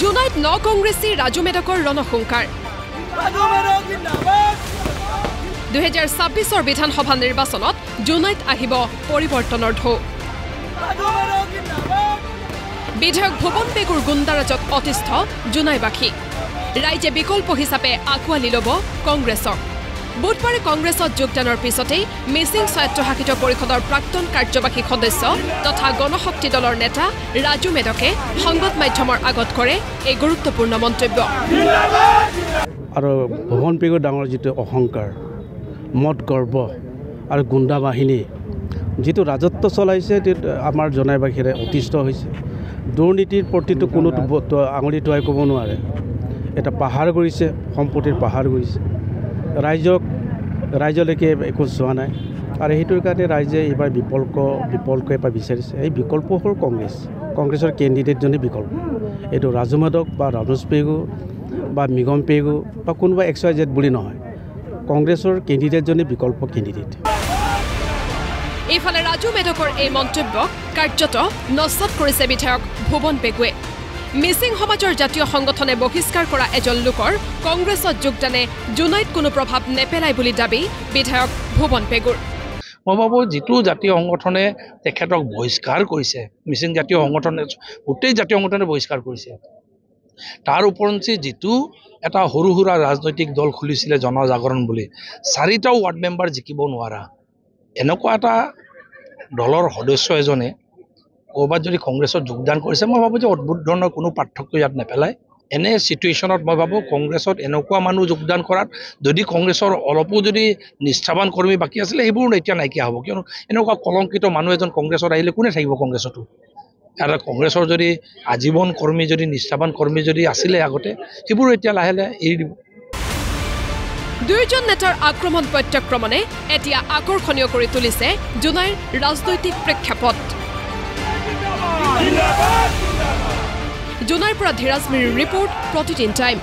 জুনাইত ন কংগ্ৰেছী ৰাজু মেধকৰ ৰণসংকাৰ 2026 বিধানসভা নিৰ্বাচনত জুনাইত আহিব পৰিৱৰ্তনৰ ঢৌ বিধায়ক ভুৱন পেগুৰ গুণ্ডাৰাজত অতিষ্ঠ জুনাইবাসী ৰাইজে বিকল্প হিচাপে আঁকোৱালি ল'ব কংগ্ৰেছক বুধবাৰে কংগ্ৰেছত যোগদানৰ পিছতেই মিচিং স্বায়ত্তশাসিত পৰিষদৰ প্ৰাক্তন কাৰ্যবাহী সদস্য তথা গণশক্তি দলৰ নেতা ৰাজু মেধকে সংবাদ মাধ্যমৰ আগত কৰে এই গুৰুত্বপূৰ্ণ মন্তব্য আৰু ভুৱন পেগুৰ ডাঙৰ যিটো অহংকাৰ মদ গৰ্ব আৰু গুণ্ডা বাহিনী যিটো ৰাজত্ব চলাইছে আমাৰ জনাইবাসীৰে অতিষ্ঠ হৈছে দুৰ্নীতিৰ প্ৰতিটো কোনো আঙুলি টুৱাই ক'ব নোৱাৰে এটা পাহাৰ কৰিছে সম্পত্তিৰ পাহাৰ কৰিছে ৰাইজলৈকে একো চোৱা নাই আৰু সেইটোৰ কাৰণে ৰাইজে এইবাৰ বিকল্প এবাৰ বিচাৰিছে এই বিকল্প হ'ল কংগ্ৰেছৰ কেণ্ডিডেটজনেই বিকল্প এইটো ৰাজু মেধক বা ৰাজোজ পেগু বা মৃগম পেগু বা কোনোবা XYZ বুলি নহয় কংগ্ৰেছৰ কেণ্ডিডেটজনেই বিকল্প কেণ্ডিডেট এইফালে ৰাজু মেধকৰ এই মন্তব্যক কাৰ্যত নস্বাত কৰিছে বিধায়ক ভুৱন পেগুৱে মিচিং সমাজৰ জাতীয় সংগঠনে বহিষ্কাৰ কৰা এজন লোকৰ কংগ্ৰেছত যোগদানে জুনাইত কোনো প্ৰভাৱ নেপেলায় বুলি দাবী বিধায়ক ভুৱন পেগুৰ মই ভাবোঁ যিটো জাতীয় সংগঠনে তেখেতক বহিষ্কাৰ কৰিছে মিচিং জাতীয় সংগঠনে গোটেই জাতীয় সংগঠনে বহিষ্কাৰ কৰিছে তাৰ ওপৰঞ্চি যিটো এটা সৰু সুৰা ৰাজনৈতিক দল খুলিছিলে জনজাগৰণ বুলি 4টা ৱাৰ্ড মেম্বাৰ জিকিব নোৱাৰা এনেকুৱা এটা দলৰ সদস্য এজনে ক'ৰবাত যদি কংগ্ৰেছত যোগদান কৰিছে মই ভাবোঁ যে অদ্ভুত ধৰণৰ কোনো পাৰ্থক্য ইয়াত নেপেলায় এনে চিটুৱেশ্যনত মই ভাবোঁ কংগ্ৰেছত এনেকুৱা মানুহ যোগদান কৰাত যদি কংগ্ৰেছৰ অলপো যদি নিষ্ঠাৱান কৰ্মী বাকী আছিলে সেইবোৰ এতিয়া নাইকিয়া হ'ব কিয়নো এনেকুৱা কলংকিত মানুহ এজন কংগ্ৰেছত আহিলে কোনে থাকিব কংগ্ৰেছতো আৰু কংগ্ৰেছৰ যদি আজীৱন কৰ্মী যদি নিষ্ঠাৱান কৰ্মী যদি আছিলে আগতে সেইবোৰ এতিয়া লাহে লাহে এৰি দিব দুয়োজন নেতাৰ আক্ৰমণ প্ৰত্যাক্ৰমণে এতিয়া আকৰ্ষণীয় কৰি তুলিছে জুনাইৰ ৰাজনৈতিক প্ৰেক্ষাপট জুনাইৰ পৰা ধীৰাজ মিৰিৰ ৰিপৰ্ট প্ৰতিদিন টাইম